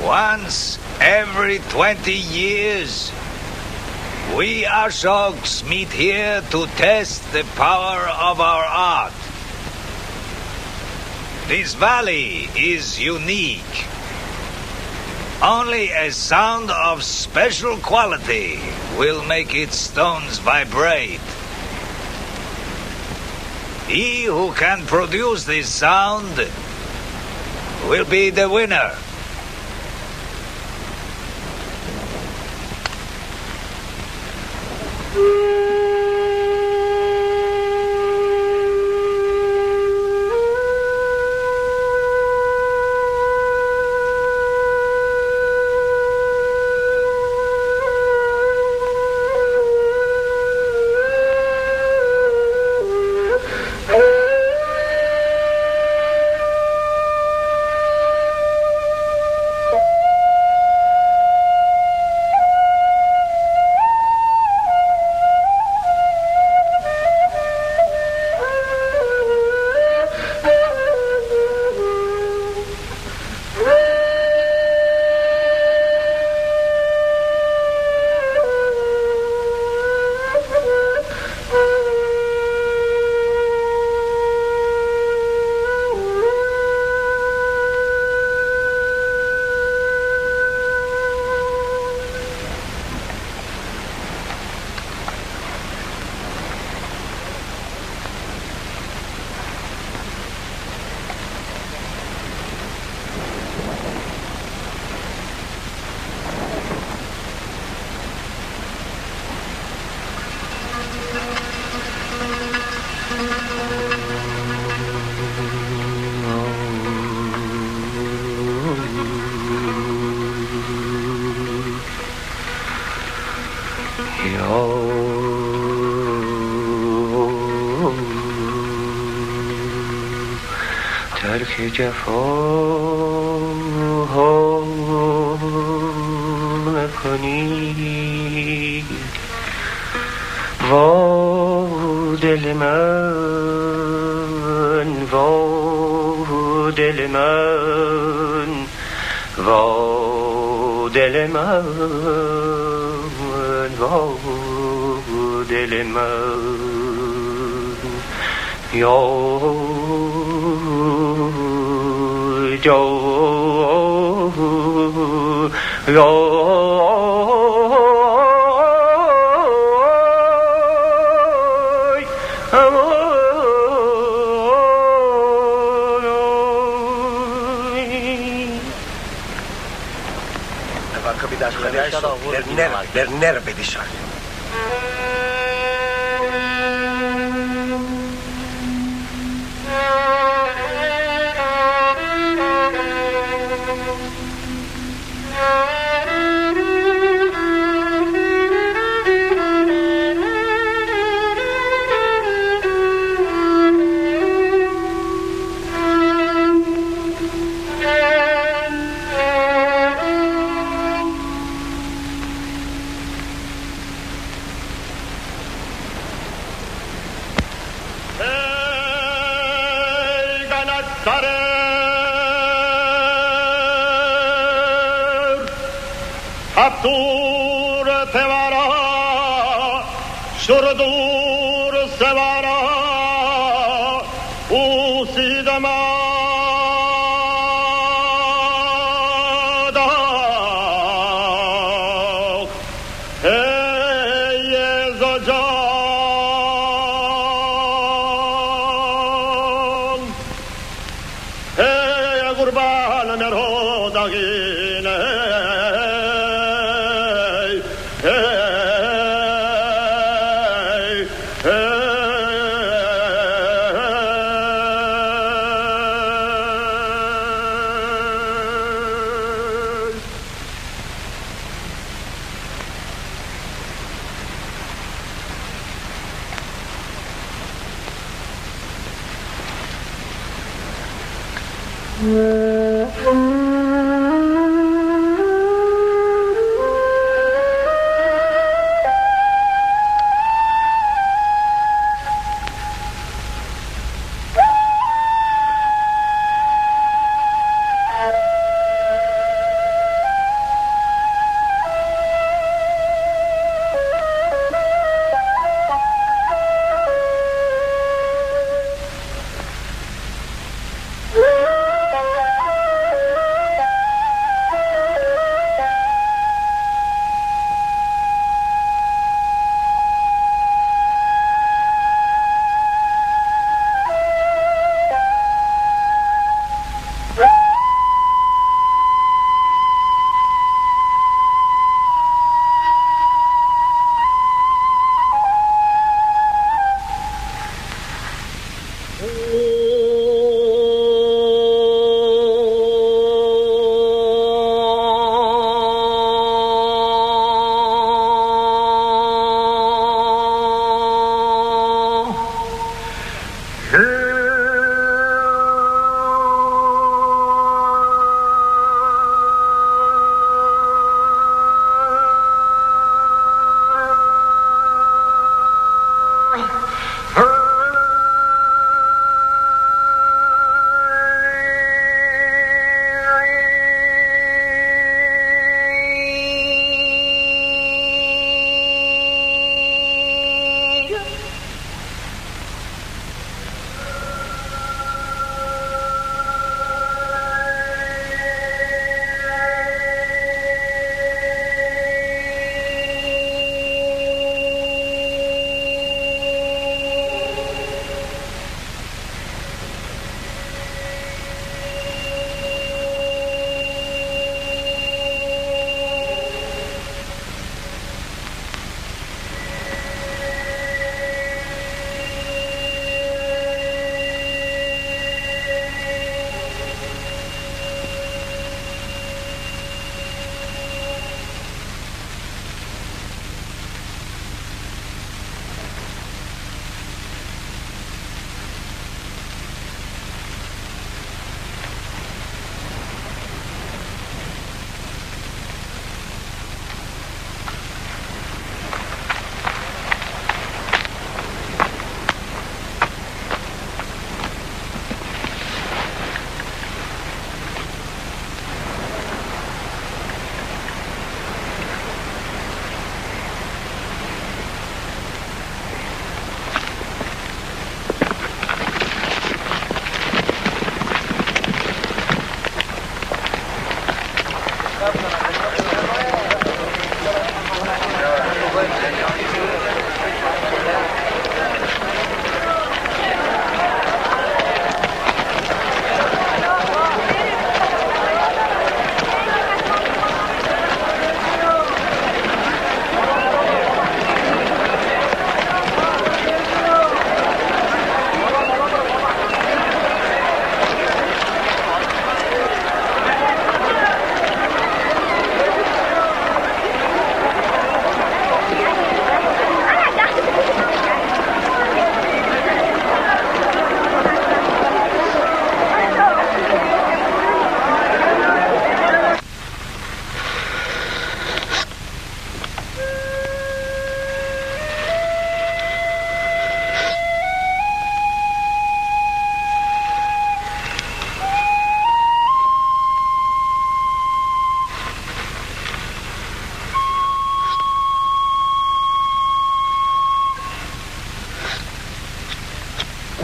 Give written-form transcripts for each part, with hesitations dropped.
Once every 20 years, we Ashoks meet here to test the power of our art. This valley is unique. Only a sound of special quality will make its stones vibrate. He who can produce this sound will be the winner. ترک جفاها نکنی وا دل من وا دل من وا دل من وا دل من یا Berner bedişar. Abdur tevara şurdur sevara usidama da ey zacan ey kurban nerodagine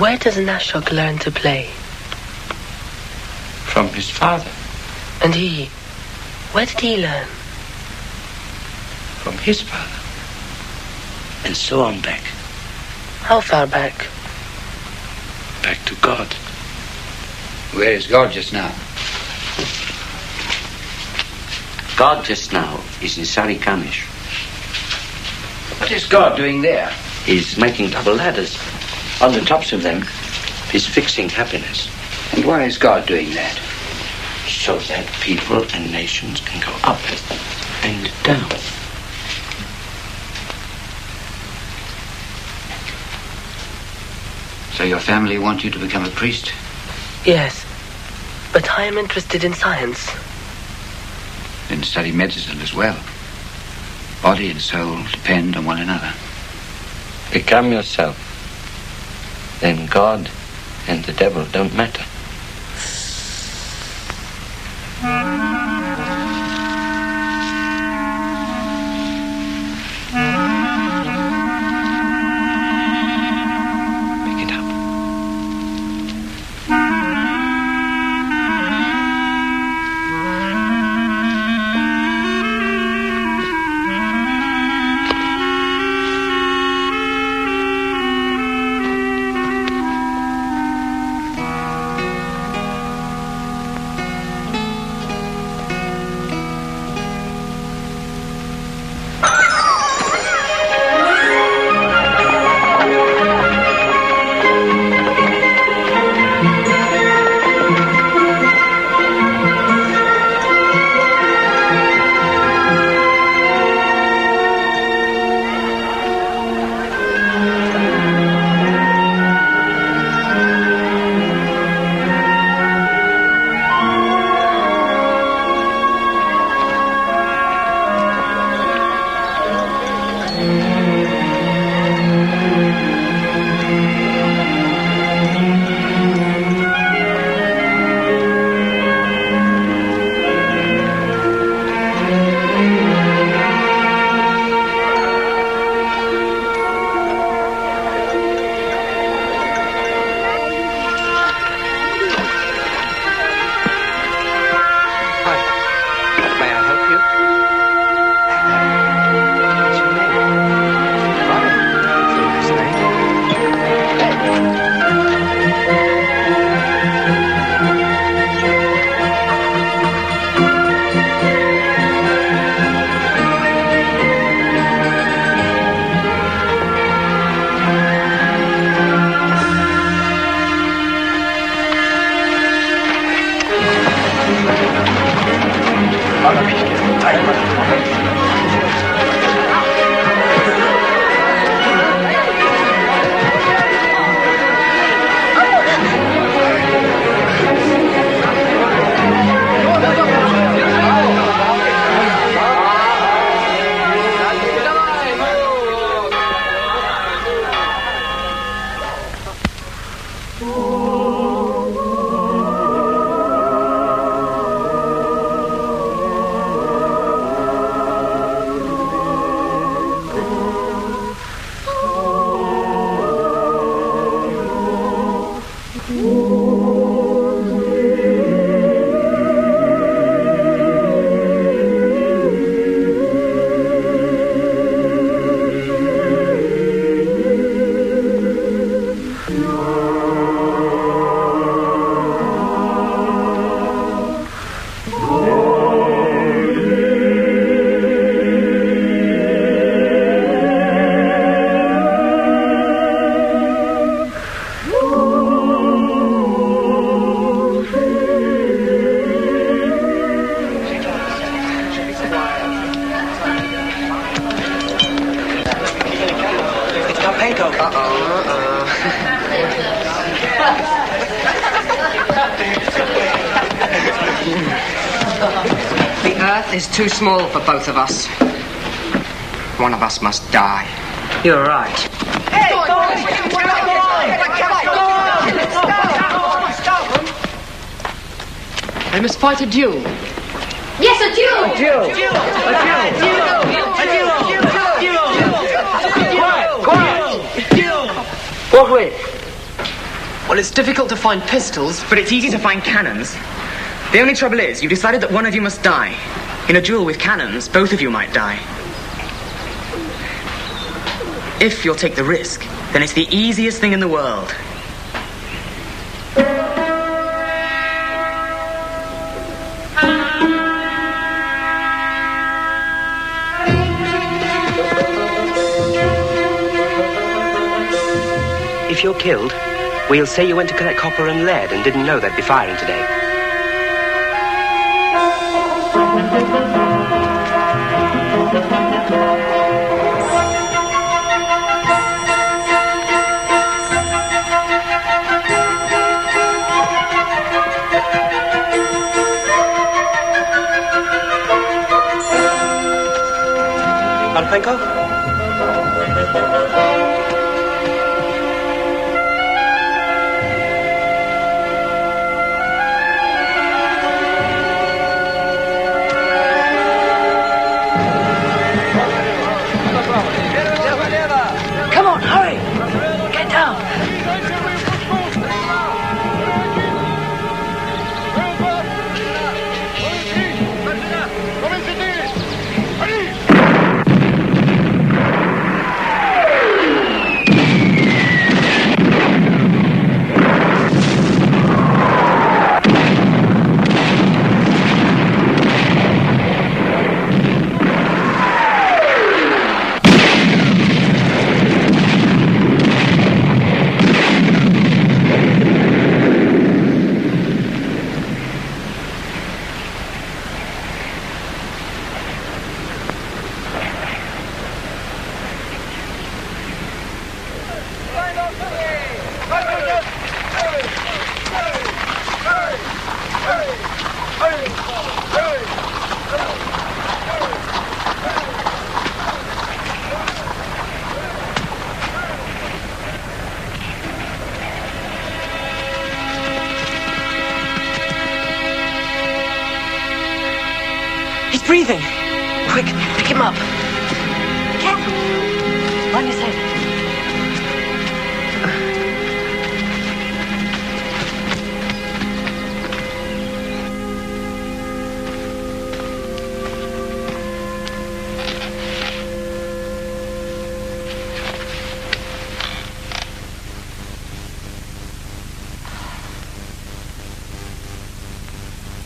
Where does Nashok learn to play? From his father. And he? Where did he learn? From his father. And so on back. How far back? Back to God. Where is God just now? God just now is in Sarikamish. What is God doing there? He's making double ladders. On the tops of them, he's fixing happiness. And why is God doing that? So that people and nations can go up and down. So your family want you to become a priest? Yes, but I am interested in science. Then study medicine as well. Body and soul depend on one another. Become yourself. Then God and the devil don't matter. Pick it up. The Earth is too small for both of us. One of us must die. You're right. Hey, go on! I must fight a duel. Yes, a duel! A duel! What with? Well, it's difficult to find pistols, but it's easy to find cannons. The only trouble is, you've decided that one of you must die. In a duel with cannons, both of you might die. If you'll take the risk, then it's the easiest thing in the world. If you're killed, we'll say you went to collect copper and lead and didn't know they'd be firing today. Arpenko? Come on, hurry! Get down! He's breathing. Quick, pick him up. Cat! On your side.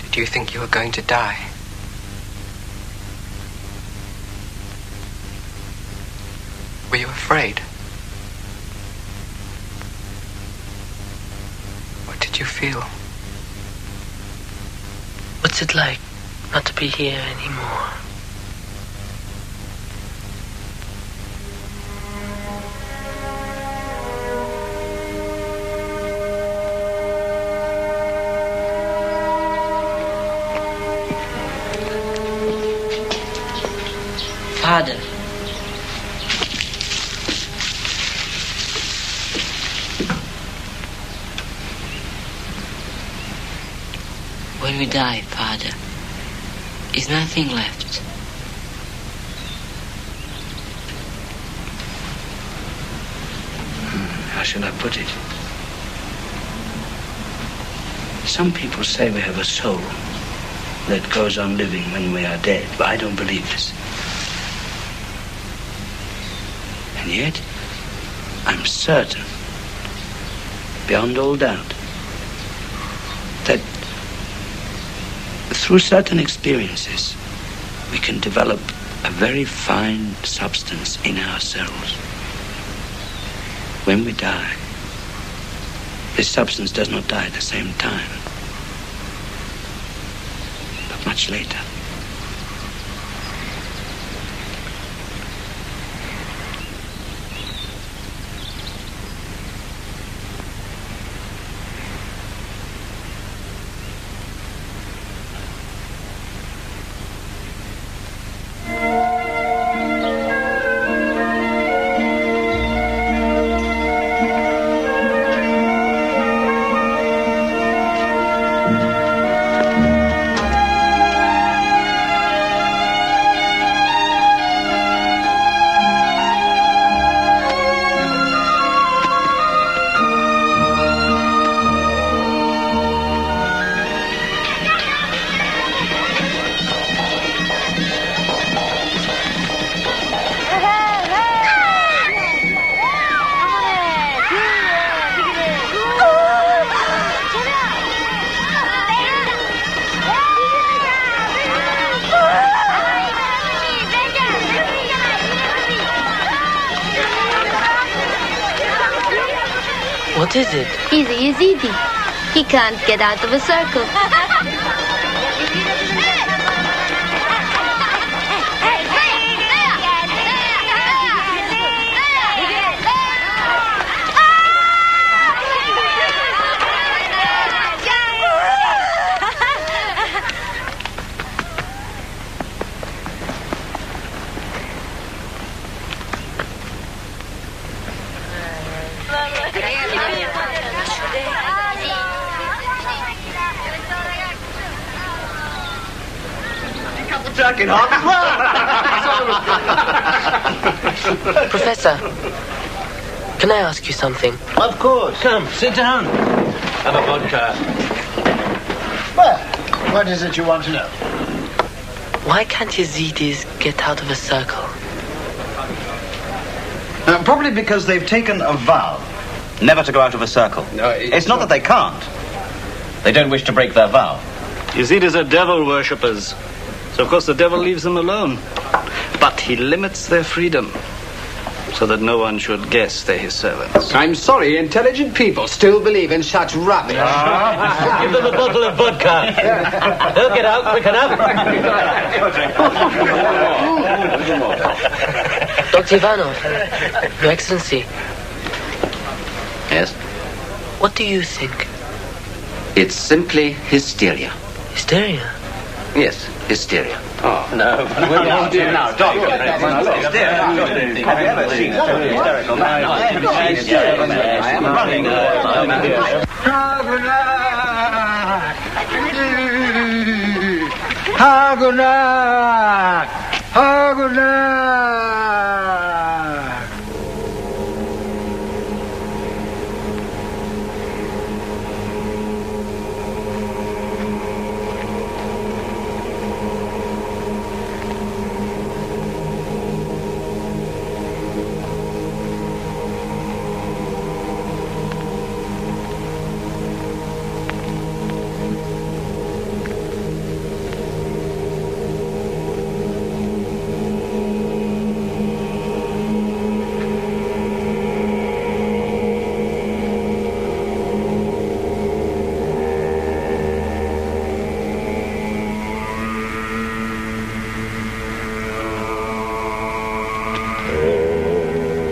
Did you think you were going to die? Were you afraid? What did you feel? What's it like not to be here anymore? Father. When we die, Father, is nothing left. How shall I put it? Some people say we have a soul that goes on living when we are dead, but I don't believe this. And yet, I'm certain, beyond all doubt, that through certain experiences, we can develop a very fine substance in ourselves. When we die, this substance does not die at the same time, but much later. What is it? He's a Yazidi. He can't get out of a circle. Professor, can I ask you something? Of course. Come, sit down. Have a vodka. Well, what is it you want to know? Why can't Yazidis get out of a circle? Probably because they've taken a vow never to go out of a circle. No, it's not that they can't. They don't wish to break their vow. Yazidis are devil worshippers. So, of course, the devil leaves them alone. But he limits their freedom so that no one should guess they're his servants. I'm sorry, intelligent people still believe in such rubbish. Give them a bottle of vodka. They'll get out quick enough. Dr. Ivanov, Your Excellency. Yes? What do you think? It's simply hysteria. Hysteria? Yes, hysteria. Oh, no. Now, doctor. Have you ever seen a totally hysterical man? I am running. Hagunat! Hagunat!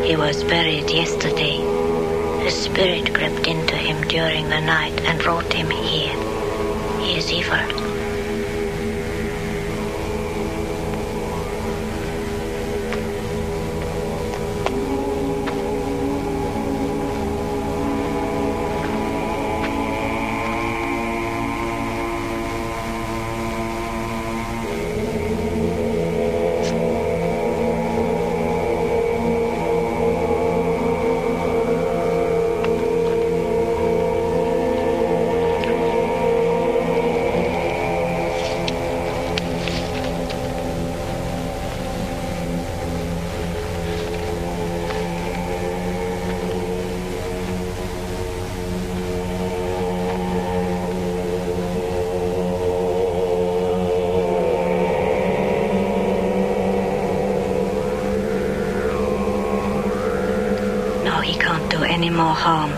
He was buried yesterday. A spirit crept into him during the night and brought him here. He is evil. He can't do any more harm.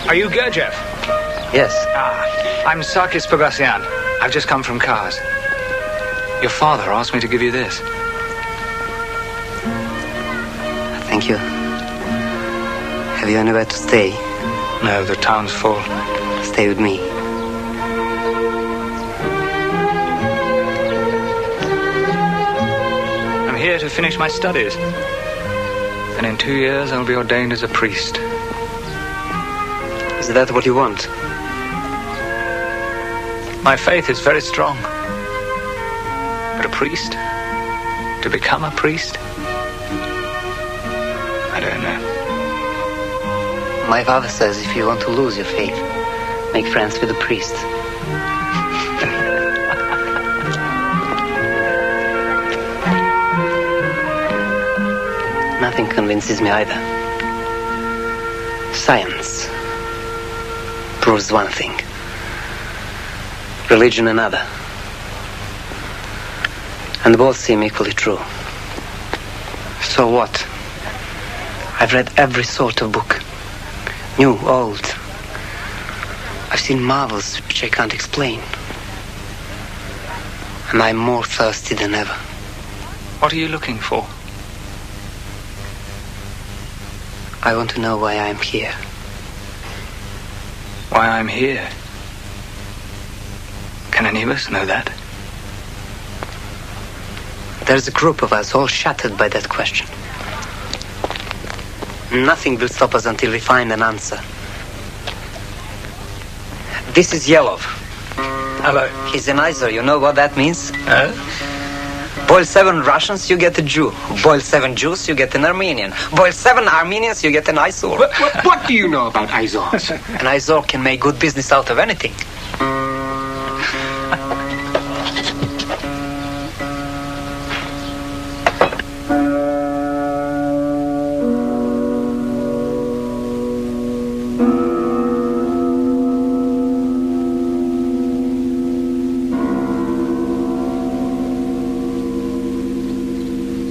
Are you Gurdjieff? Yes. I'm Sarkis Pogosyan. I've just come from Kars. Your father asked me to give you this. Thank you. Have you anywhere to stay? No, the town's full. Stay with me. I'm here to finish my studies. And in 2 years, I'll be ordained as a priest. Is that what you want? My faith is very strong. But a priest? To become a priest? I don't know. My father says if you want to lose your faith, make friends with a priest. Nothing convinces me either. Science proves one thing. Religion another. And both seem equally true. So what? I've read every sort of book. New, old. I've seen marvels which I can't explain. And I'm more thirsty than ever. What are you looking for? I want to know why I'm here. Why I'm here? Can any of us know that? There's a group of us all shattered by that question. Nothing will stop us until we find an answer. This is Yelov. Hello. He's an Izor. You know what that means? Boil 7 Russians, you get a Jew. Boil 7 Jews, you get an Armenian. Boil 7 Armenians, you get an Izor. What do you know about Izors? An Izor can make good business out of anything.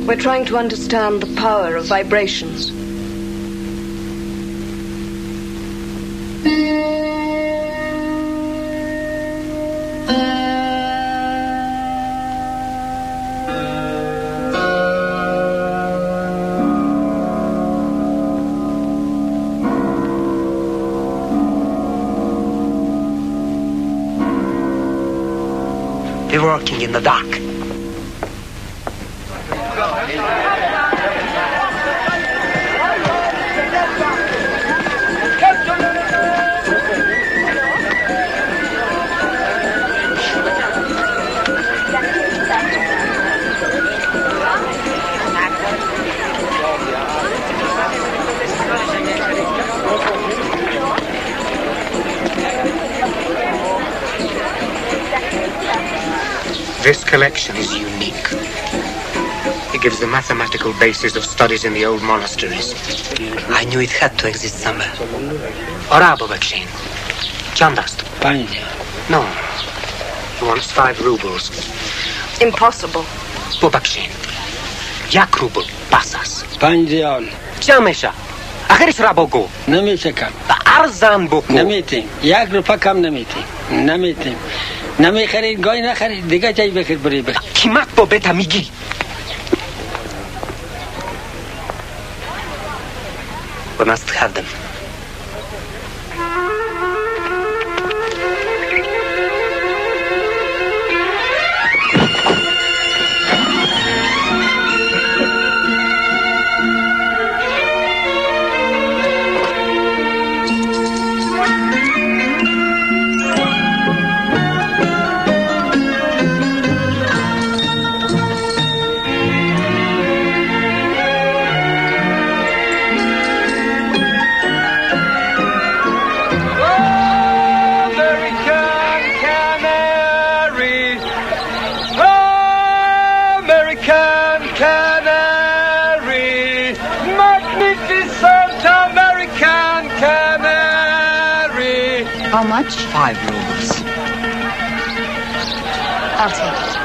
We're trying to understand the power of vibrations. We're working in the dark. This collection is unique. It gives the mathematical basis of studies in the old monasteries. I knew it had to exist somewhere. Orabo Bakshin. Chandast. No. He wants 5 rubles. Impossible. Bakshin. Jak rubl pasas. Pandion. Chamesha. Akhirish rabogo. Namitekam. Arzan boku. Namitim. Jak rupakam namitim. Namitim. نمی خرید گاهی نخرید دیگه جایی بخیر بری بخیر کیمت با بتا میگی We must have them. How much? 5 rubles. I'll take it.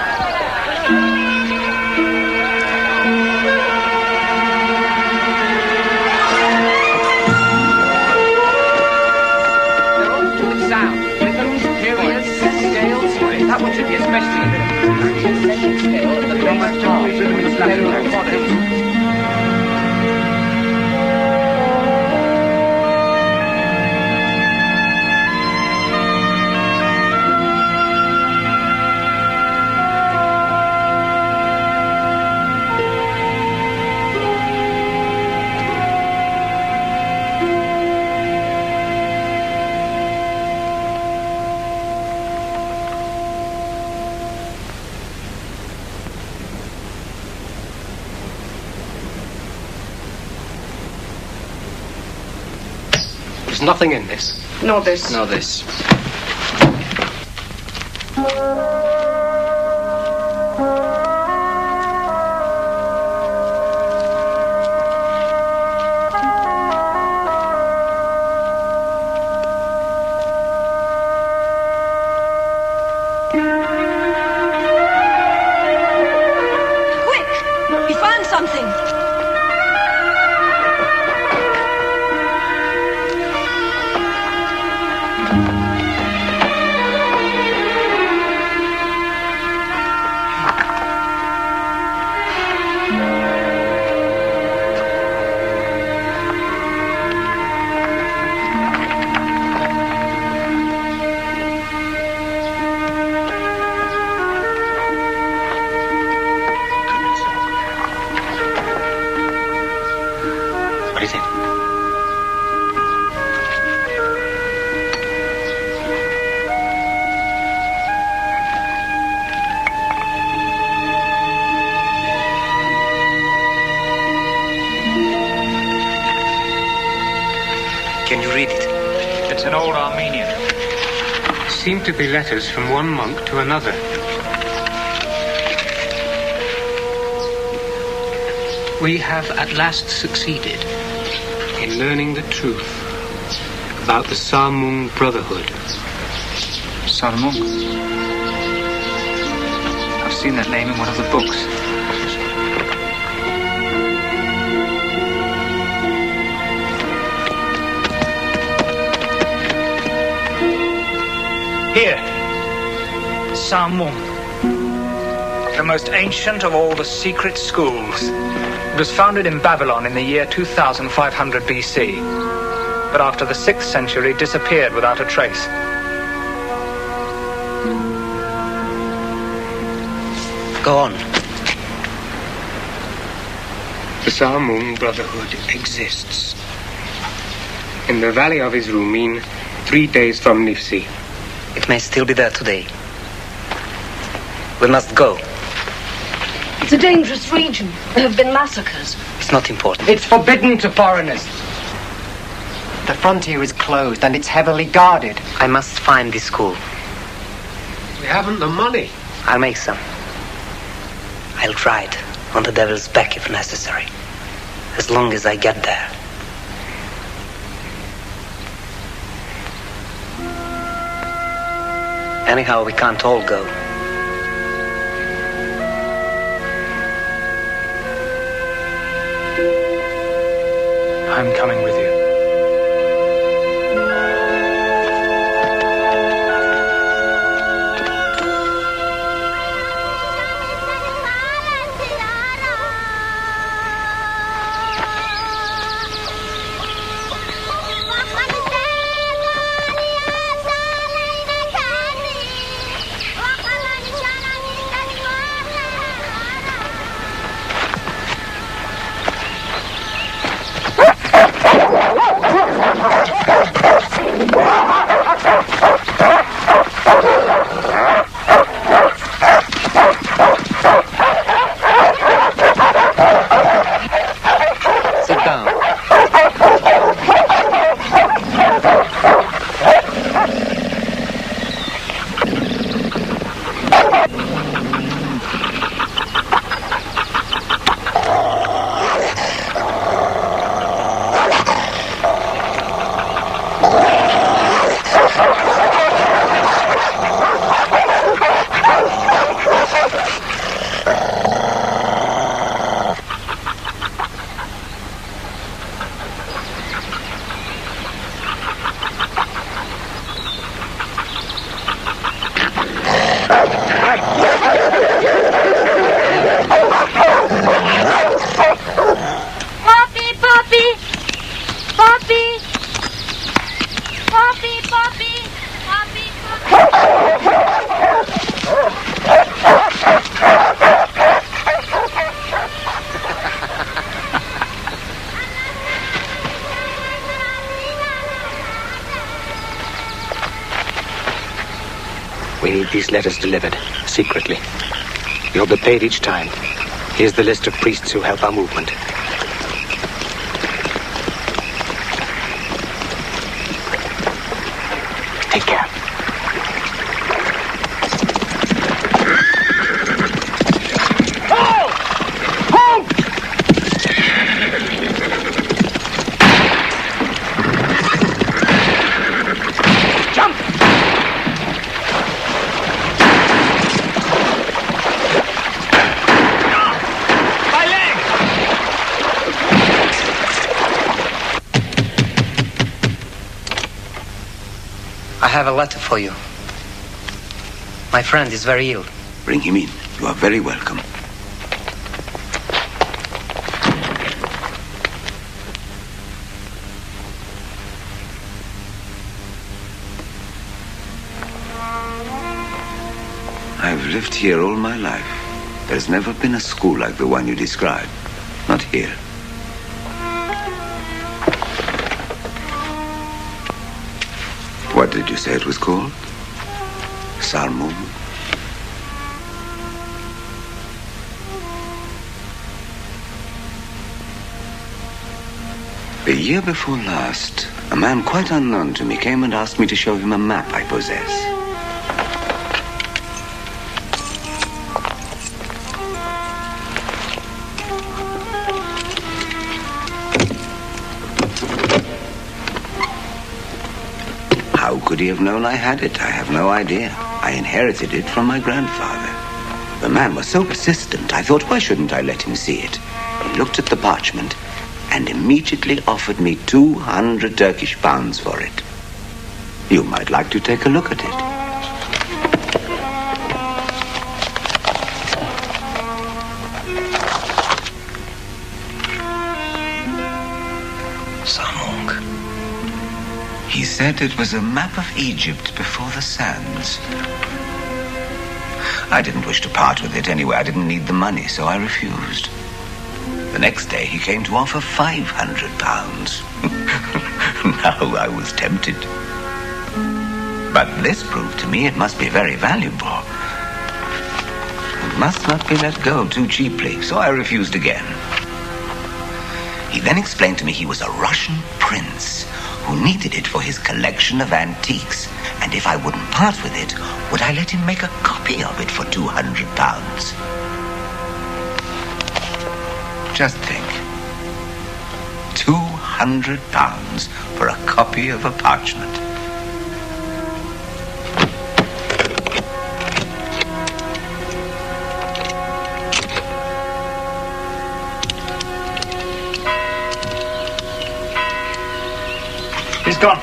There's nothing in this. Nor this. Nor this. Seem to be letters from one monk to another. We have at last succeeded in learning the truth about the Samung Brotherhood. Samung? I've seen that name in one of the books. Here, Samung, the most ancient of all the secret schools. It was founded in Babylon in the year 2500 BC, but after the 6th century disappeared without a trace. Go on. The Samung Brotherhood exists in the valley of Izrumin, 3 days from Nifsi. It may still be there today. We must go. It's a dangerous region. There have been massacres. It's not important. It's forbidden to foreigners. The frontier is closed and it's heavily guarded. I must find this school. We haven't the money. I'll make some. I'll ride on the devil's back if necessary. As long as I get there. Anyhow, we can't all go. I'm coming with you. We need these letters delivered, secretly. You'll be paid each time. Here's the list of priests who help our movement. Take care. I have a letter for you. My friend is very ill. Bring him in. You are very welcome. I've lived here all my life. There's never been a school like the one you describe. Not here. What did you say it was called? Salmon? The year before last, a man quite unknown to me came and asked me to show him a map I possess. How could he have known I had it? I have no idea. I inherited it from my grandfather. The man was so persistent, I thought, why shouldn't I let him see it? He looked at the parchment and immediately offered me 200 Turkish pounds for it. You might like to take a look at it. He said it was a map of Egypt before the sands. I didn't wish to part with it anyway. I didn't need the money, so I refused. The next day he came to offer 500 pounds. Now I was tempted. But this proved to me it must be very valuable. It must not be let go too cheaply, so I refused again. He then explained to me he was a Russian prince who needed it for his collection of antiques, and if I wouldn't part with it, would I let him make a copy of it for 200 pounds? Just think. 200 pounds for a copy of a parchment. He's gone.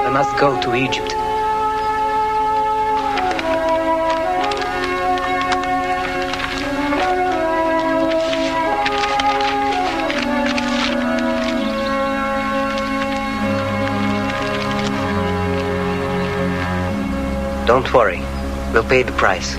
I must go to Egypt. Don't worry. We'll pay the price.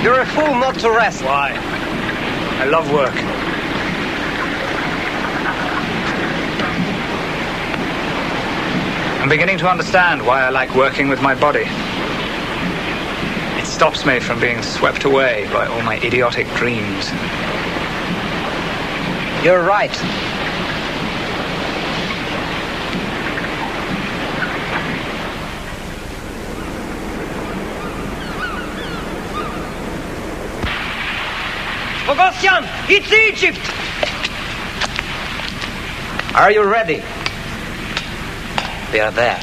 You're a fool not to rest. Why? I love work. I'm beginning to understand why I like working with my body. It stops me from being swept away by all my idiotic dreams. You're right. Bogosian, it's Egypt! Are you ready? We are there.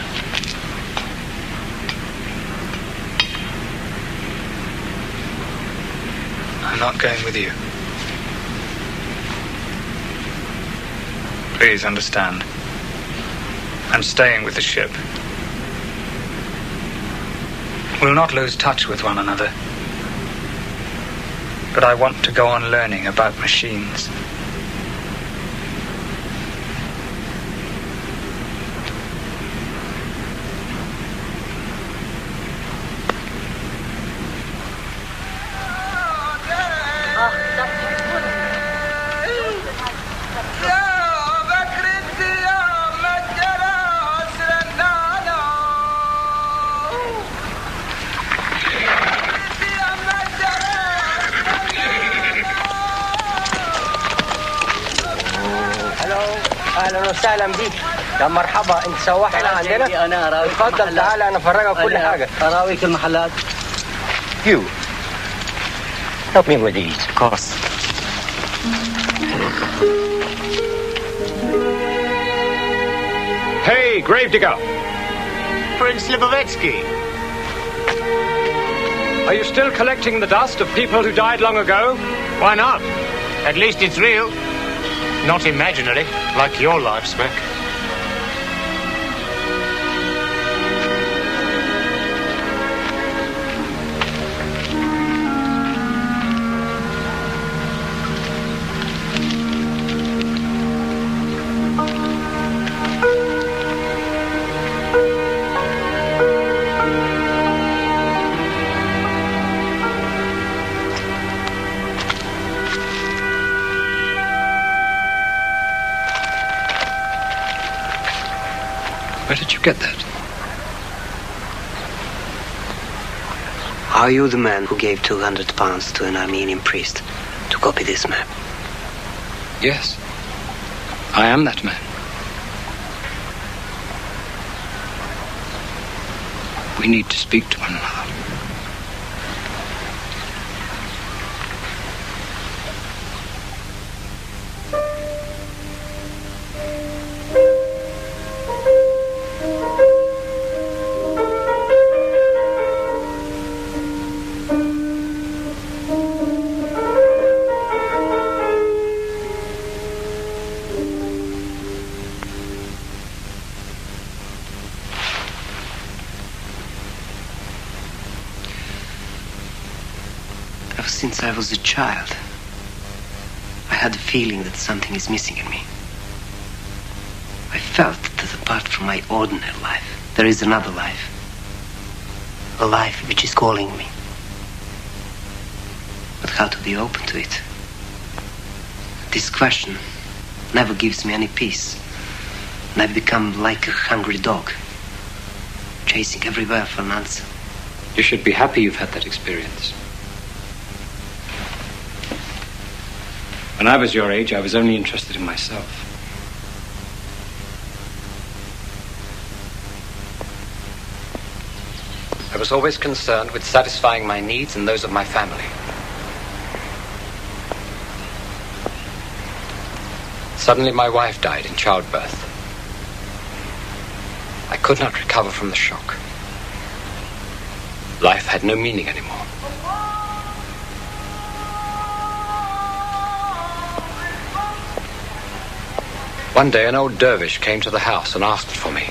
I'm not going with you. Please understand. I'm staying with the ship. We'll not lose touch with one another. But I want to go on learning about machines. اهلا وسهلا بيك يا مرحبا. انت سواح هنا عندنا؟ انا اراويك. اتفضل تعال انا افرجك كل حاجه. اراويك المحلات. You help me with these. Of course. Hey, Gravedigger! Prince Libovetsky. Are you still collecting the dust of people who died long ago? Why not? At least it's real. Not imaginary, like your life, Smack. Where did you get that? Are you the man who gave 200 pounds to an Armenian priest to copy this map? Yes. I am that man. We need to speak to one another. Since I was a child, I had the feeling that something is missing in me. I felt that apart from my ordinary life, there is another life. A life which is calling me. But how to be open to it? This question never gives me any peace. And I've become like a hungry dog, chasing everywhere for an answer. You should be happy you've had that experience. When I was your age, I was only interested in myself. I was always concerned with satisfying my needs and those of my family. Suddenly my wife died in childbirth. I could not recover from the shock. Life had no meaning anymore. One day an old dervish came to the house and asked for me.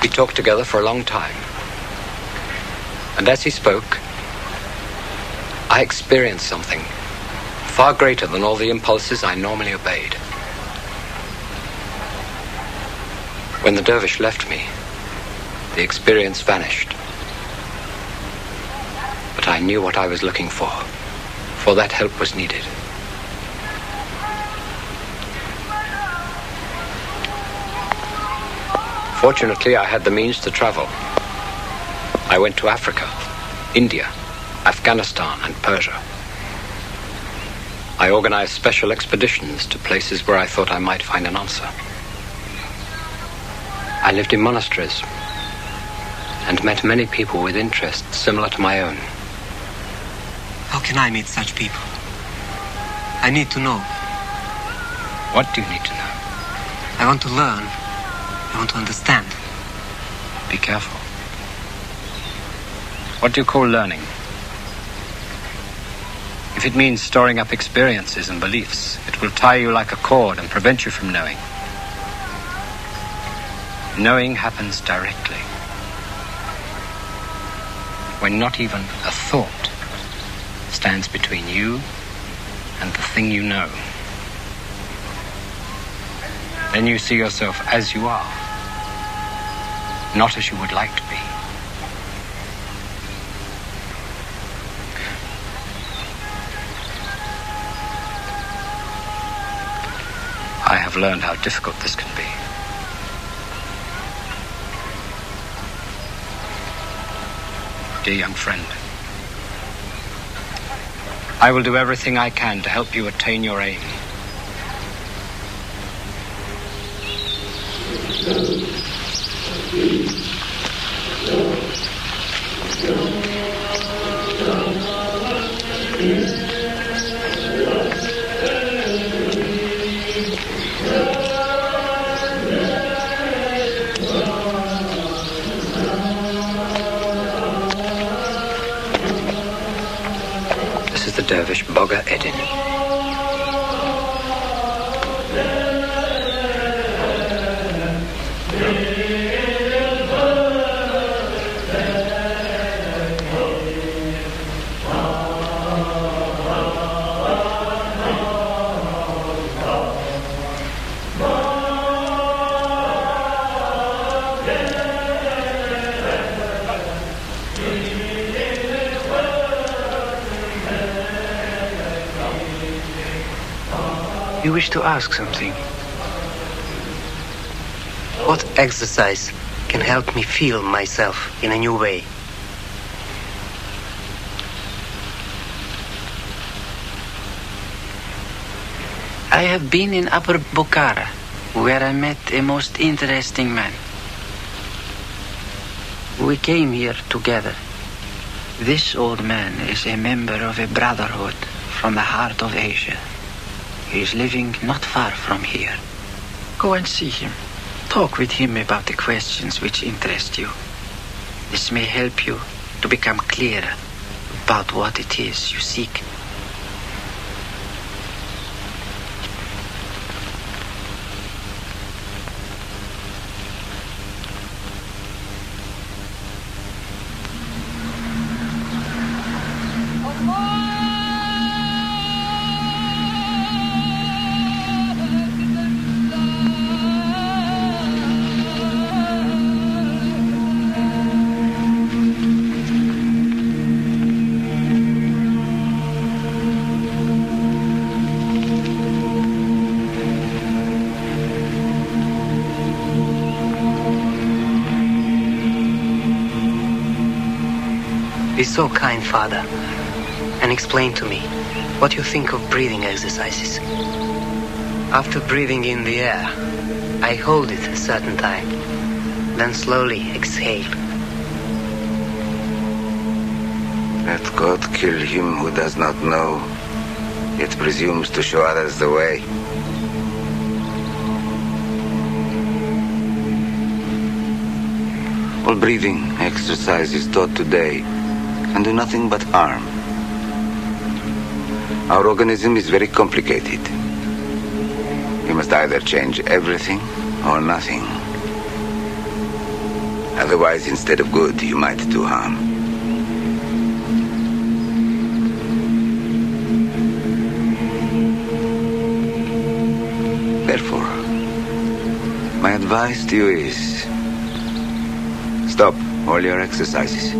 We talked together for a long time. And as he spoke, I experienced something far greater than all the impulses I normally obeyed. When the dervish left me, the experience vanished. But I knew what I was looking for that help was needed. Fortunately, I had the means to travel. I went to Africa, India, Afghanistan, and Persia. I organized special expeditions to places where I thought I might find an answer. I lived in monasteries and met many people with interests similar to my own. How can I meet such people? I need to know. What do you need to know? I want to learn. I want to understand. Be careful. What do you call learning? If it means storing up experiences and beliefs, it will tie you like a cord and prevent you from knowing. Knowing happens directly. when not even a thought stands between you and the thing you know. Then you see yourself as you are, not as you would like to be. I have learned how difficult this can be. Dear young friend, I will do everything I can to help you attain your aim. This is the dervish Bogha Eddin. You wish to ask something? What exercise can help me feel myself in a new way? I have been in Upper Bukhara, where I met a most interesting man. We came here together. This old man is a member of a brotherhood from the heart of Asia. He is living not far from here. Go and see him. Talk with him about the questions which interest you. This may help you to become clearer about what it is you seek. Be so kind, Father, and explain to me what you think of breathing exercises. After breathing in the air, I hold it a certain time, then slowly exhale. Let God kill him who does not know, yet presumes to show others the way. All breathing exercises taught today can do nothing but harm. Our organism is very complicated. You must either change everything or nothing. Otherwise, instead of good, you might do harm. Therefore, my advice to you is stop all your exercises.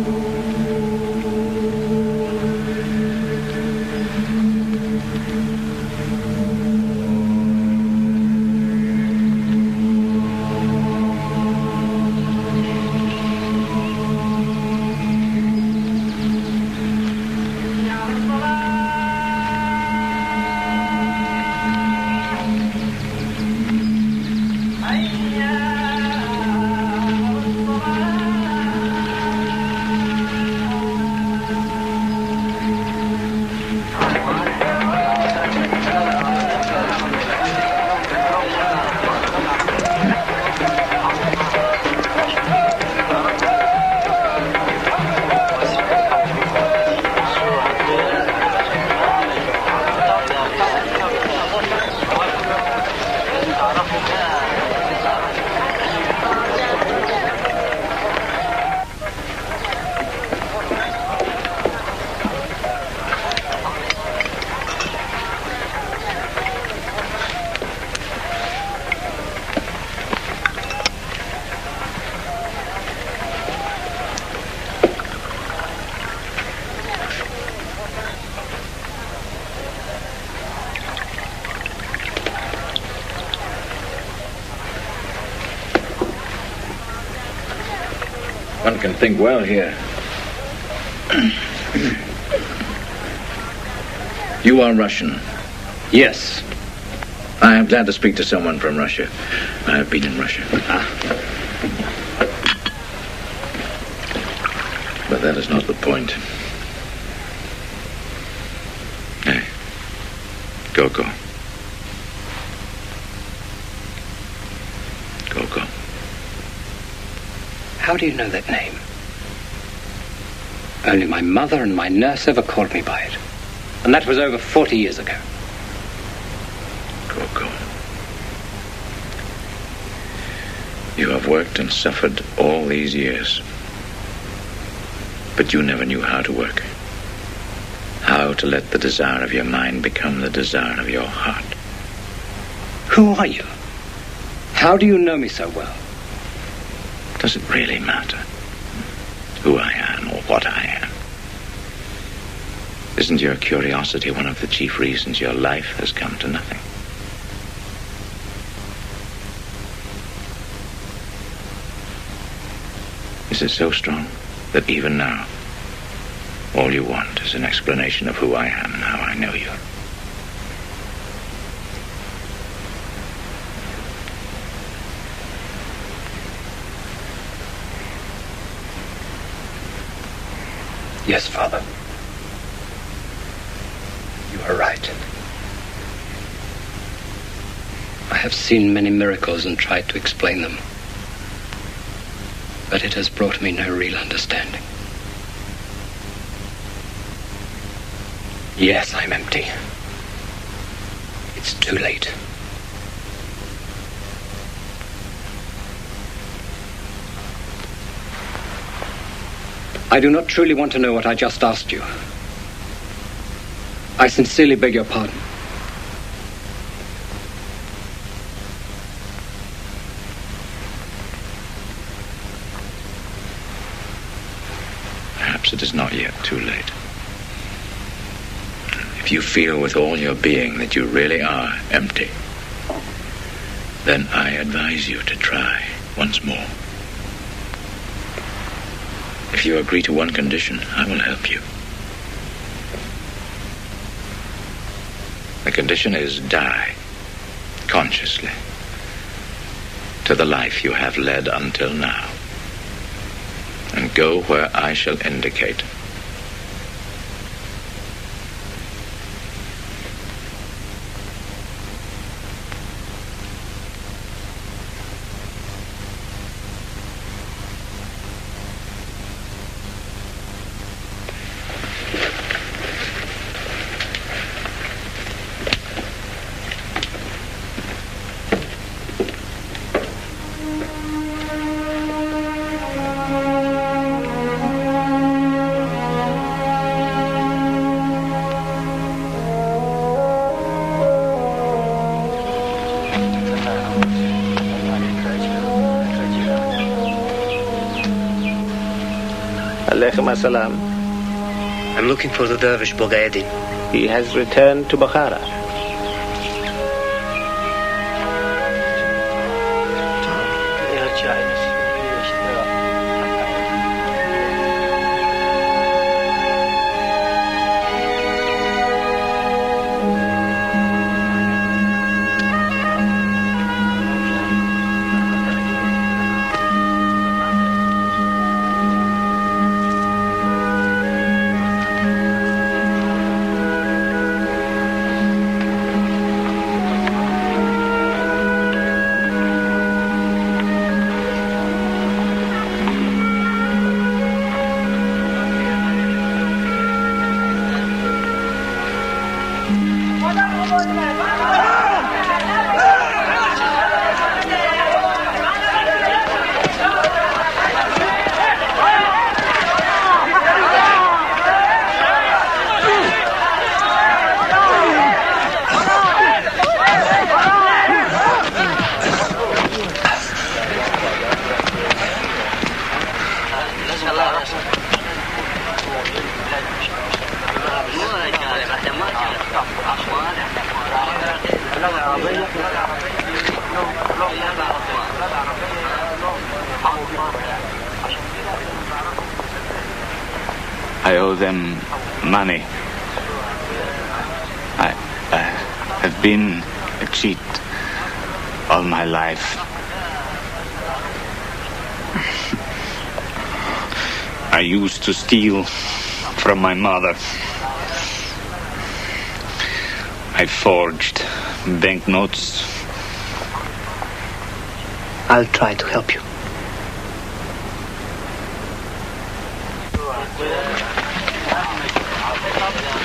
One can think well here. You are Russian? Yes. I am glad to speak to someone from Russia. I have been in Russia. But that is not the point. Hey, Go-Go. Go-Go. How do you know that name? Only my mother and my nurse ever called me by it. And that was over 40 years ago. Go-Go. You have worked and suffered all these years. But you never knew how to work. How to let the desire of your mind become the desire of your heart. Who are you? How do you know me so well? Does it really matter who I am or what I am? Isn't your curiosity one of the chief reasons your life has come to nothing? Is it so strong that even now, all you want is an explanation of who I am and how I know you? Yes, Father. You are right. I have seen many miracles and tried to explain them. But it has brought me no real understanding. Yes, I'm empty. It's too late. I do not truly want to know what I just asked you. I sincerely beg your pardon. Perhaps it is not yet too late. If you feel with all your being that you really are empty, then I advise you to try once more. If you agree to one condition, I will help you. The condition is die, consciously, to the life you have led until now, and go where I shall indicate. I'm looking for the dervish Bogaeddin. He has returned to Bukhara. I owe them money. I have been a cheat all my life. I used to steal from my mother. I forged banknotes. I'll try to help you.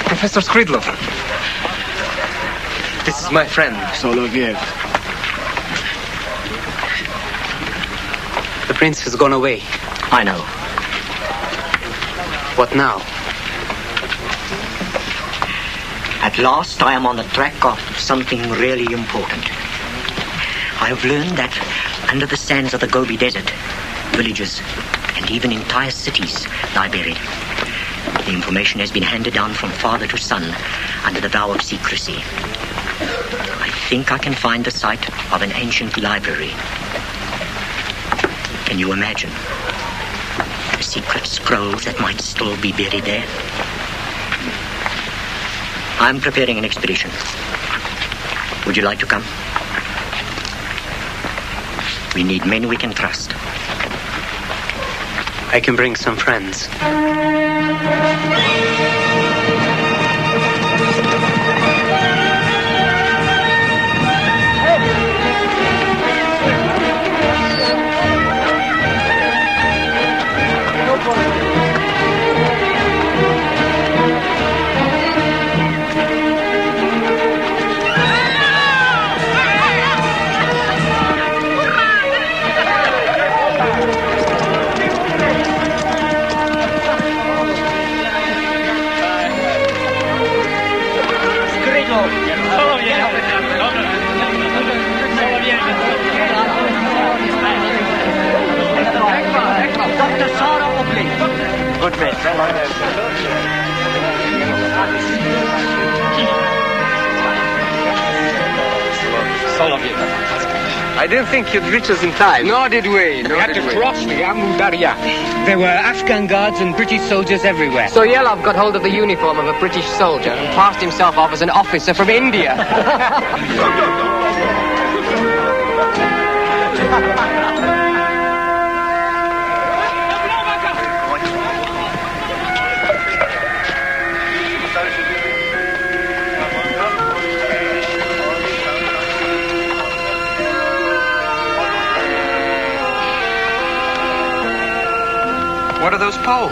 Professor Skridlov. This is my friend. Soloviev. The prince has gone away. I know. What now? At last, I am on the track of something really important. I have learned that under the sands of the Gobi Desert, villages and even entire cities lie buried. The information has been handed down from father to son under the vow of secrecy. I think I can find the site of an ancient library. Can you imagine the secret scrolls that might still be buried there? I'm preparing an expedition. Would you like to come? We need men we can trust. I can bring some friends. I didn't think you'd reach us in time. Nor did we. We had to cross the Amu Darya. There were Afghan guards and British soldiers everywhere. So Yelov got hold of the uniform of a British soldier and passed himself off as an officer from India. What are those poles?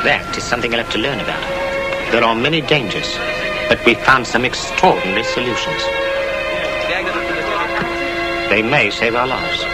That is something I'll have to learn about. There are many dangers, but we found some extraordinary solutions. They may save our lives.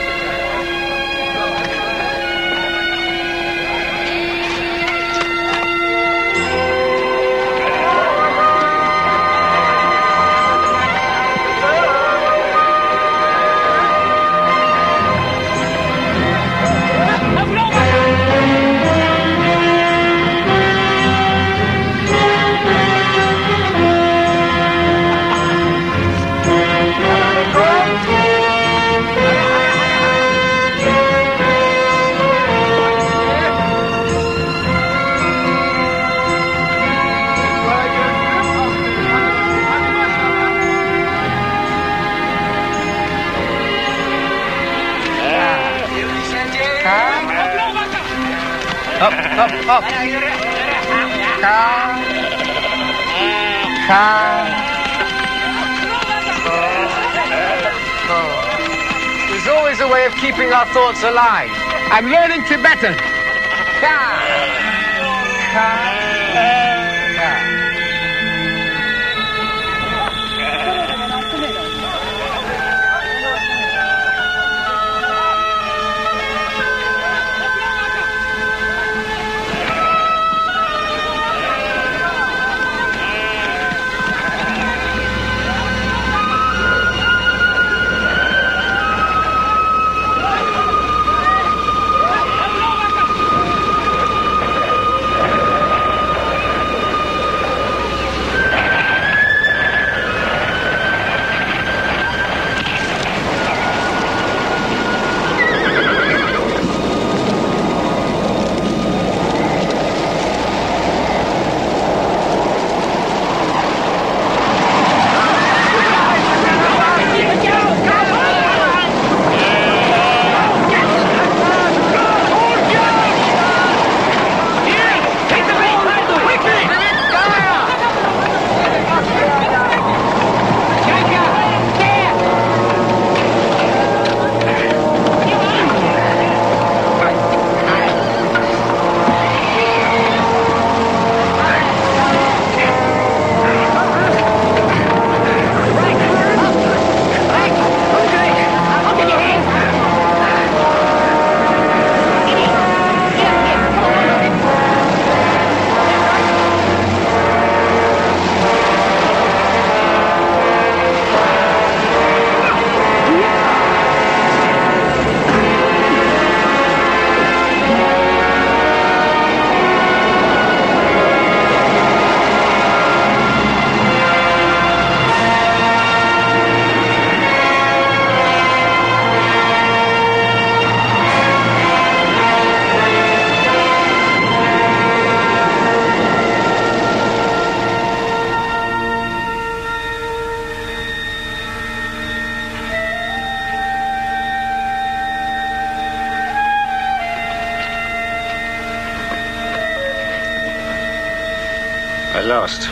Up. There's always a way of keeping our thoughts alive. I'm learning Tibetan. At last.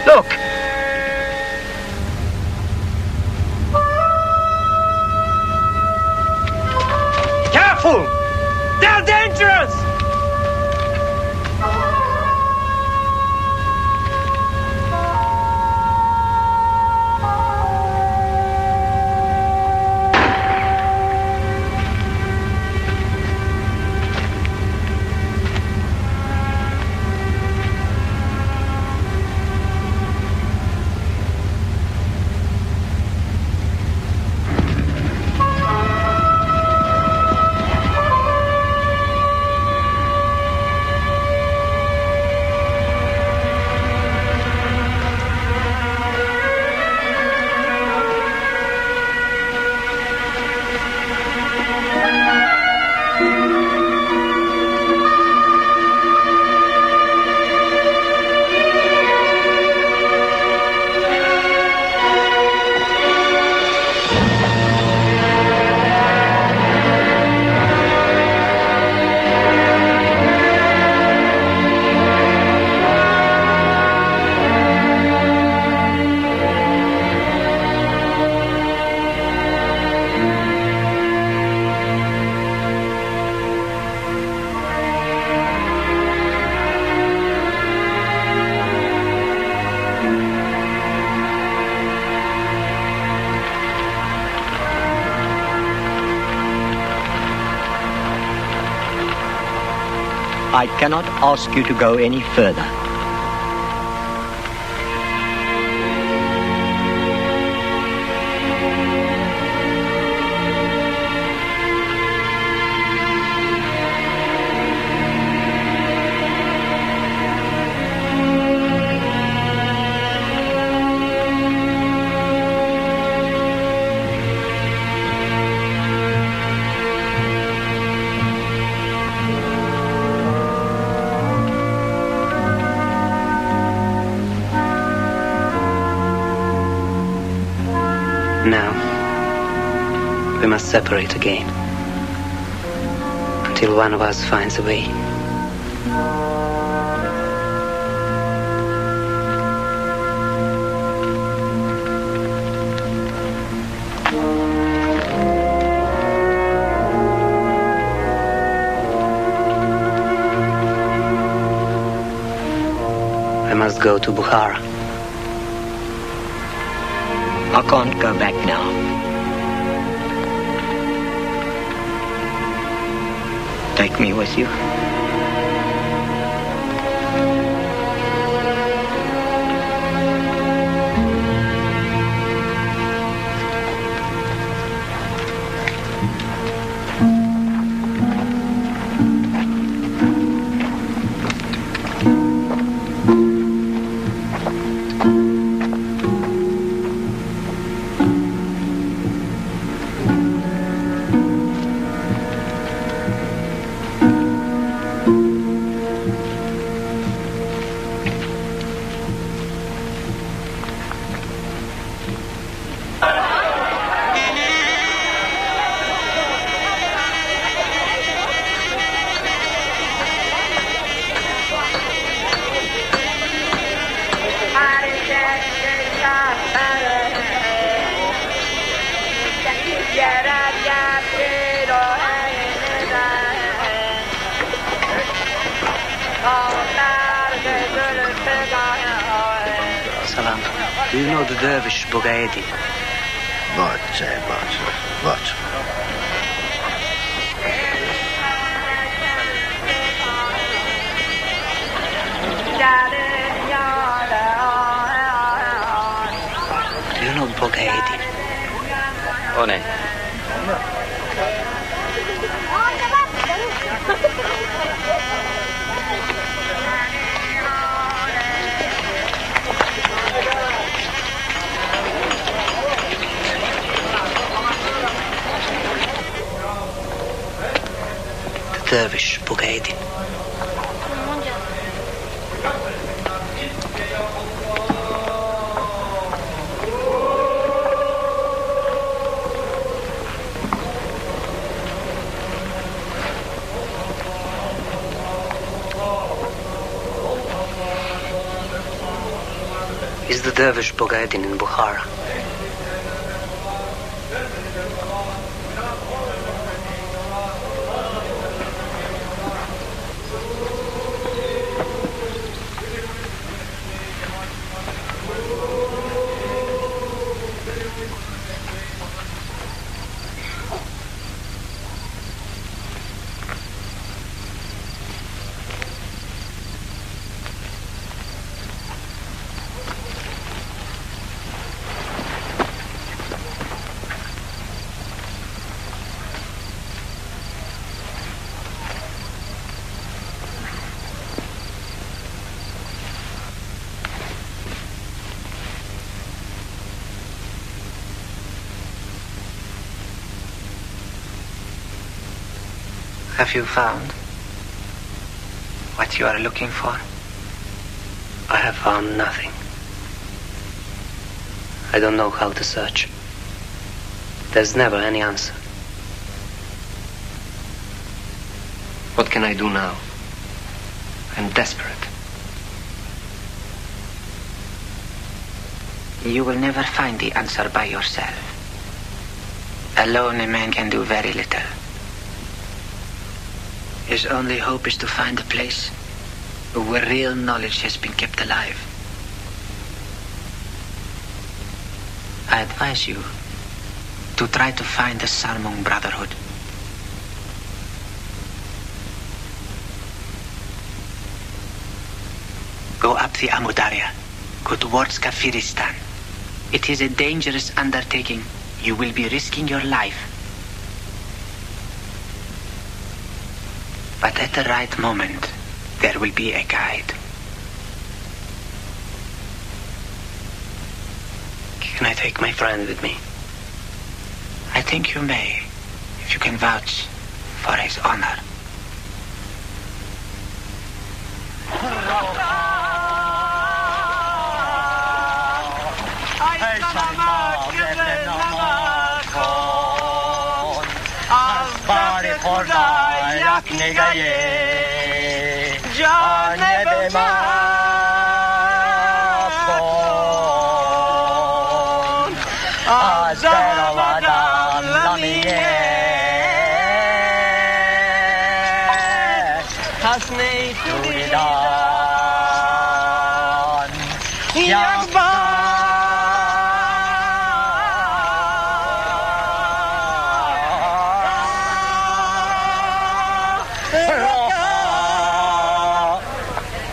Look! Careful! They're dangerous! I cannot ask you to go any further. Now, we must separate again until one of us finds a way. I must go to Bukhara. I can't go back now. Take me with you. Salam. Do you know the dervish Bogaedi? What? Do you know Bogaedi? One. The dervish Bogaedi. is the dervish Bogaeddin in Bukhara. Have you found what you are looking for? I have found nothing. I don't know how to search. There's never any answer. What can I do now? I'm desperate. You will never find the answer by yourself. Alone, a man can do very little. His only hope is to find a place where real knowledge has been kept alive. I advise you to try to find the Sarmung Brotherhood. Go up the Amudarya. Go towards Kafiristan. It is a dangerous undertaking. You will be risking your life. But at the right moment, there will be a guide. Can I take my friend with me? I think you may, if you can vouch for his honor.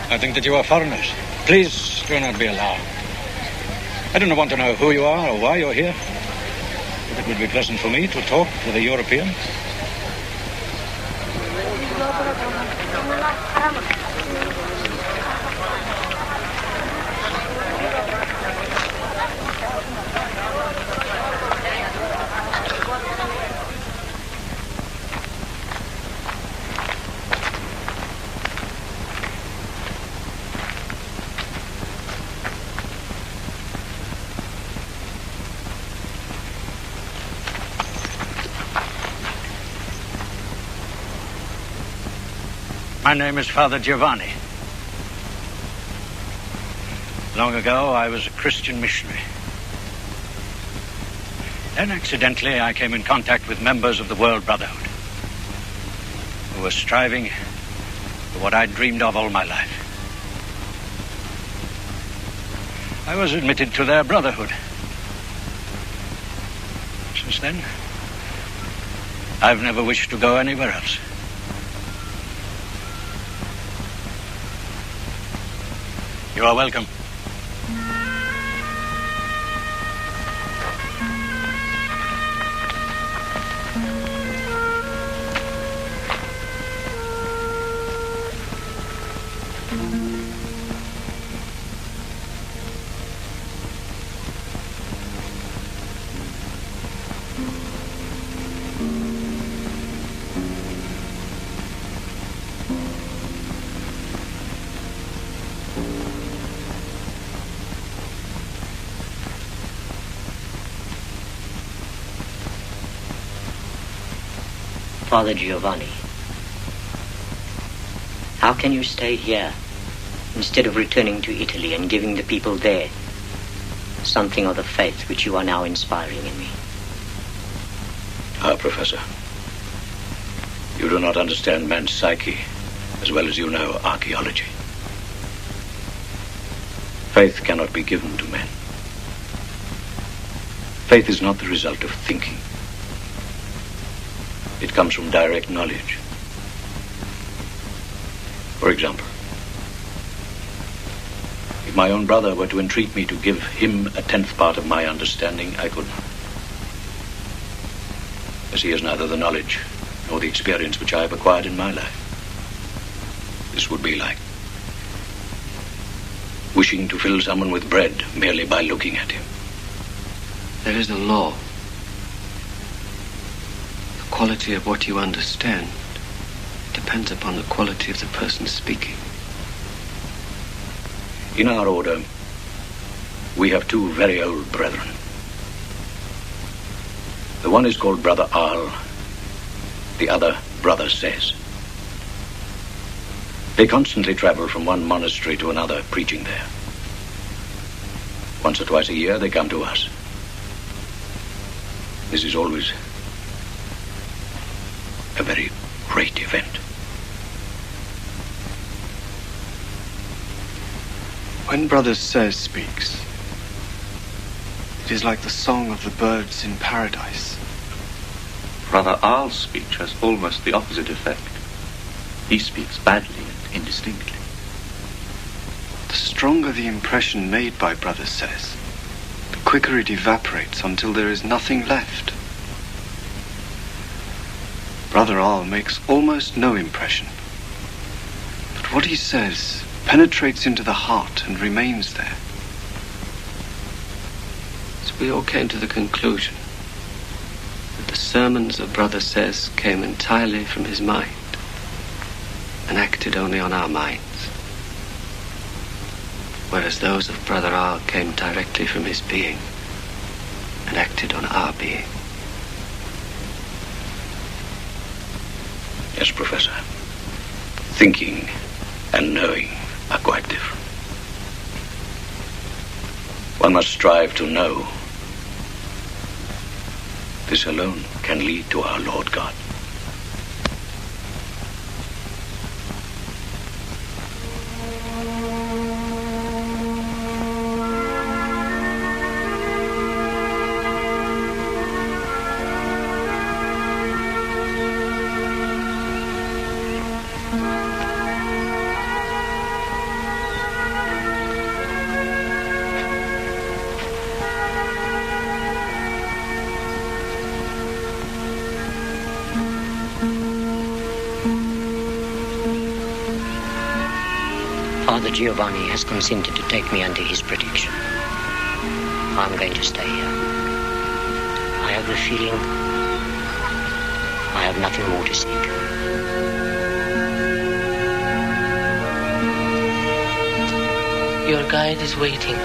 I think that you are foreigners. Please do not be alarmed. I do not want to know who you are or why you're here. But it would be pleasant for me to talk with a European. My name is Father Giovanni. Long ago, I was a Christian missionary. Then, accidentally, I came in contact with members of the World Brotherhood who were striving for what I'd dreamed of all my life. I was admitted to their brotherhood. Since then, I've never wished to go anywhere else. You are welcome. Father Giovanni, how can you stay here instead of returning to Italy and giving the people there something of the faith which you are now inspiring in me. Ah, Professor. You do not understand man's psyche as well as you know archaeology. Faith cannot be given to men. Faith is not the result of thinking. It comes from direct knowledge. For example, if my own brother were to entreat me to give him a 10th part of my understanding, I could not. As he has neither the knowledge nor the experience which I have acquired in my life. This would be like wishing to fill someone with bread merely by looking at him. There is a law. The quality of what you understand depends upon the quality of the person speaking. In our order, we have two very old brethren. The one is called Brother Arl, the other Brother Says. They constantly travel from one monastery to another, preaching there. Once or twice a year, they come to us. This is always a very great event. When Brother Says speaks, it is like the song of the birds in paradise. Brother Arl's speech has almost the opposite effect. He speaks badly and indistinctly. The stronger the impression made by Brother Says, the quicker it evaporates until there is nothing left. Brother Arl makes almost no impression, but what he says penetrates into the heart and remains there. So we all came to the conclusion that the sermons of Brother Says came entirely from his mind and acted only on our minds, whereas those of Brother Arl came directly from his being and acted on our being. Yes, Professor. Thinking and knowing are quite different. One must strive to know. This alone can lead to our Lord God. Father Giovanni has consented to take me under his protection. I'm going to stay here. I have the feeling I have nothing more to seek. Your guide is waiting.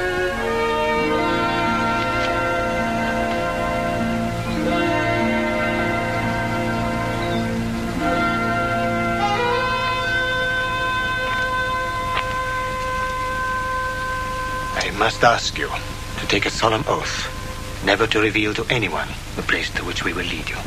I must ask you to take a solemn oath never to reveal to anyone the place to which we will lead you.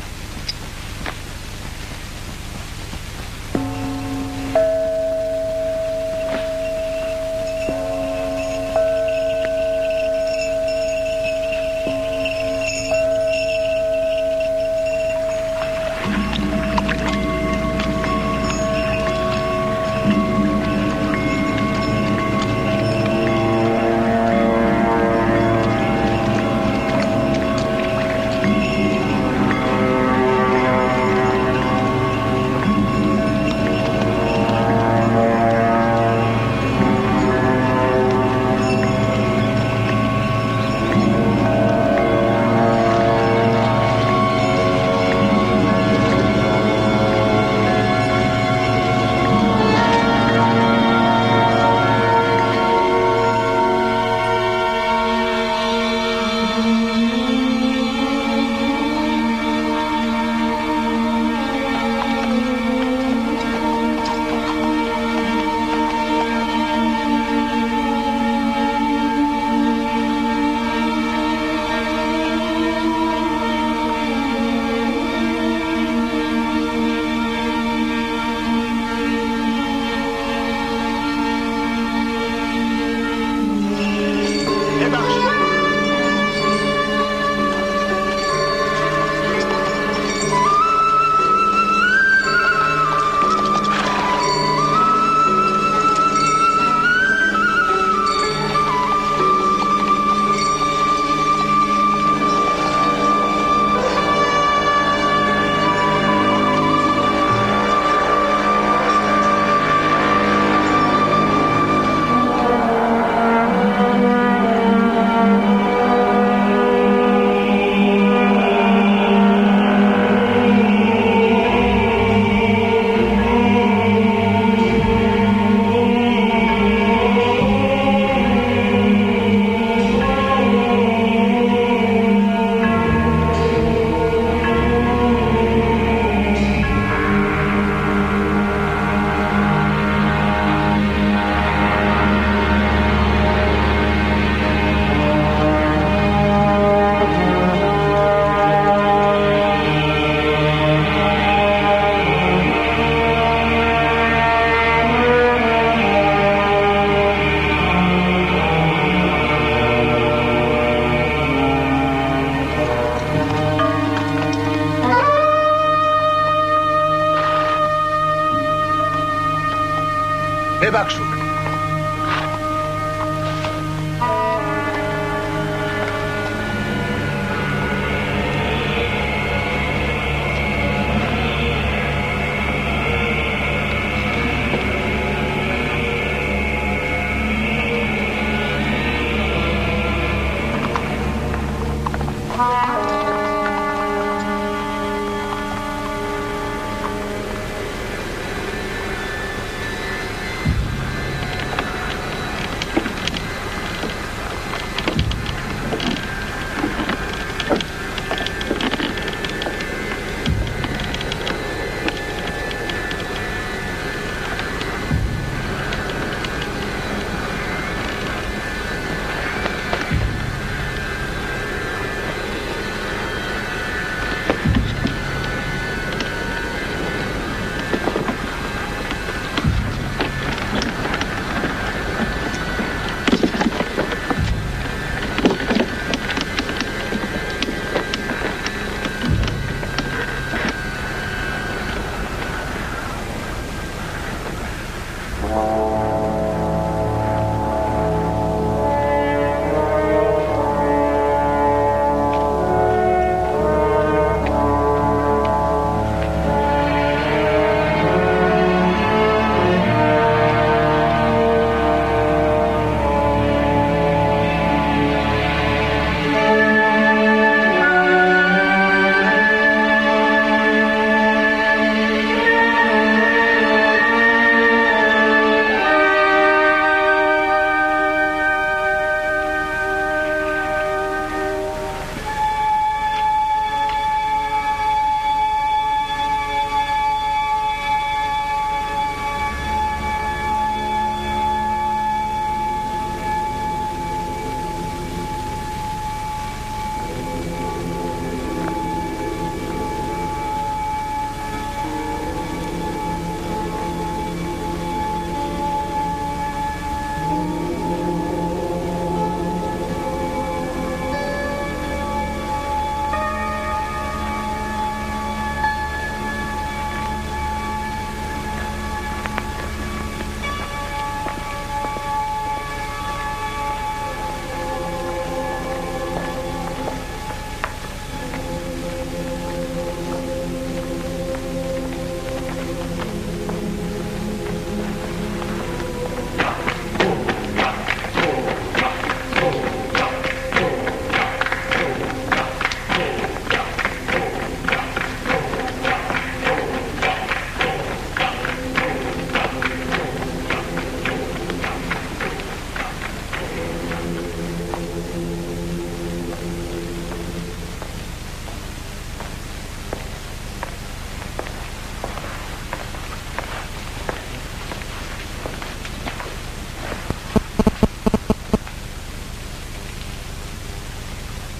ببخشید.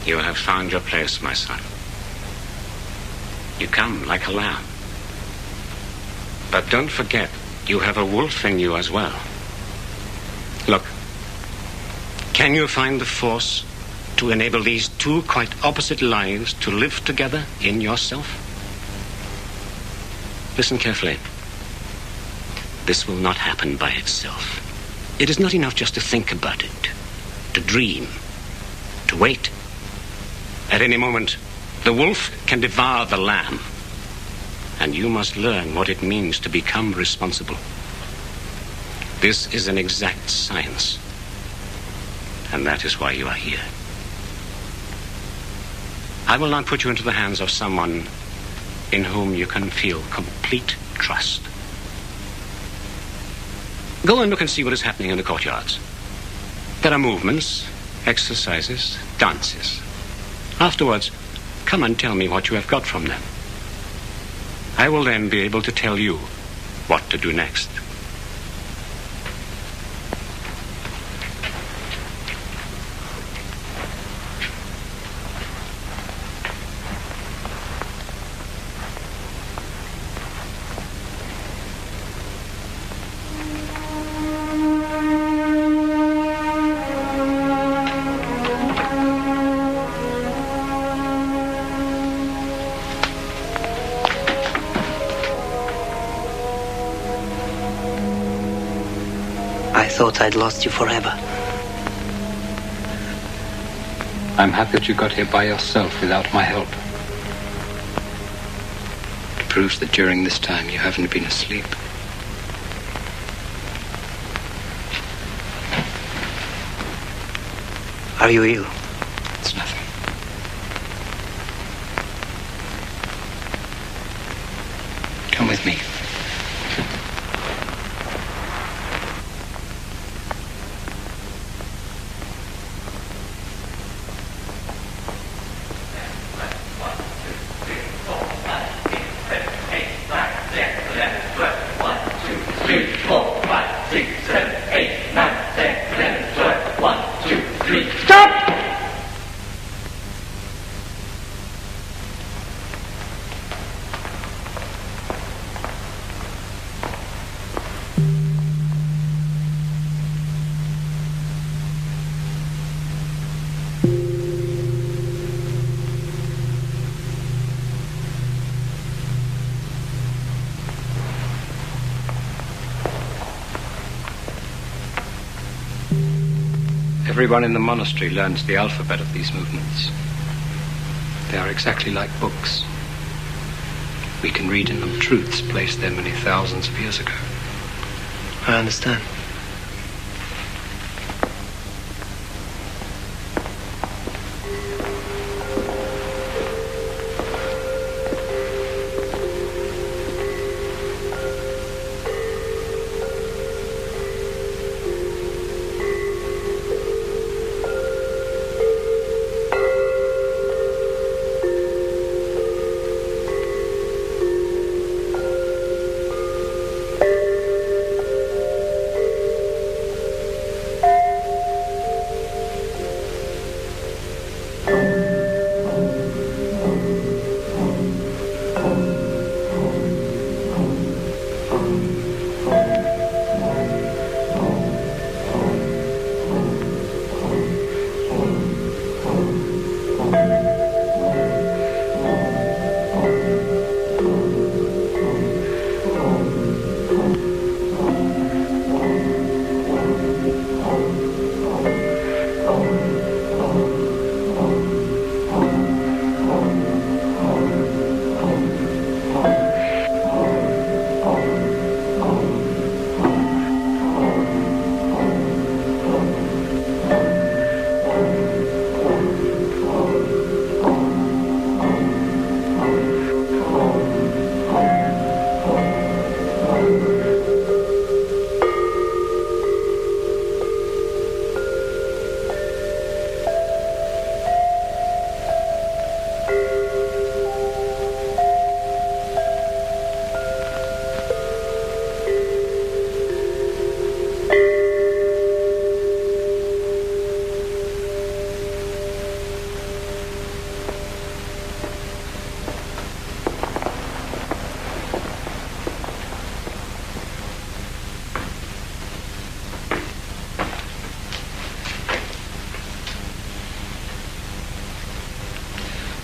You have found your place, my son. You come like a lamb. But don't forget, you have a wolf in you as well. Look, can you find the force to enable these two quite opposite lives to live together in yourself? Listen carefully. This will not happen by itself. It is not enough just to think about it, to dream, to wait. At any moment, the wolf can devour the lamb. And you must learn what it means to become responsible. This is an exact science. And that is why you are here. I will not put you into the hands of someone in whom you can feel complete trust. Go and look and see what is happening in the courtyards. There are movements, exercises, dances. Afterwards, come and tell me what you have got from them. I will then be able to tell you what to do next. I thought I'd lost you forever. I'm happy that you got here by yourself without my help. It proves that during this time you haven't been asleep. Are you ill? It's nothing. Come with me. Everyone in the monastery learns the alphabet of these movements. They are exactly like books. We can read in them truths placed there many thousands of years ago. I understand.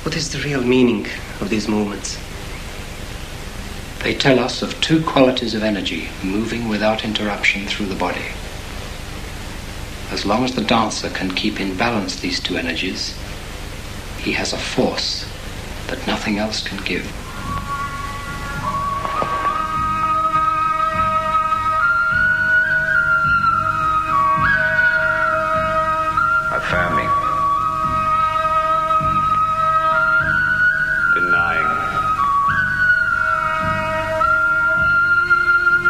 What is the real meaning of these movements? They tell us of two qualities of energy moving without interruption through the body. As long as the dancer can keep in balance these two energies, he has a force that nothing else can give. Affirming. Denying.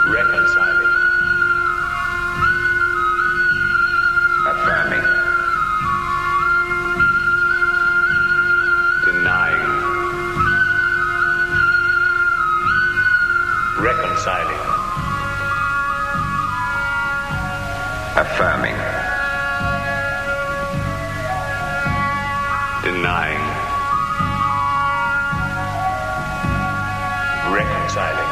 Reconciling. Affirming. Denying. Reconciling. Affirming. Denying. Reconciling.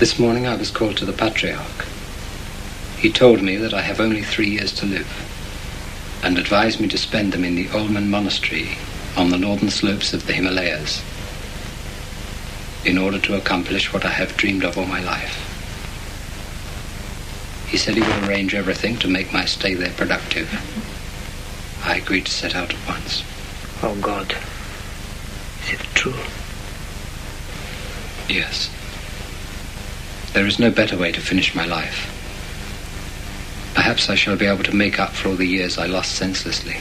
This morning I was called to the Patriarch. He told me that I have only 3 years to live, and advised me to spend them in the Olman Monastery on the northern slopes of the Himalayas, in order to accomplish what I have dreamed of all my life. He said he would arrange everything to make my stay there productive. I agreed to set out at once. Oh, God. Is it true? Yes. There is no better way to finish my life. Perhaps I shall be able to make up for all the years I lost senselessly.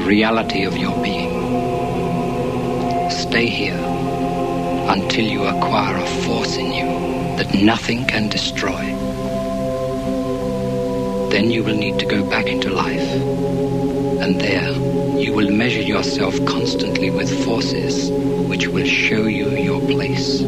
Reality of your being. Stay here until you acquire a force in you that nothing can destroy. Then you will need to go back into life, and there you will measure yourself constantly with forces which will show you your place.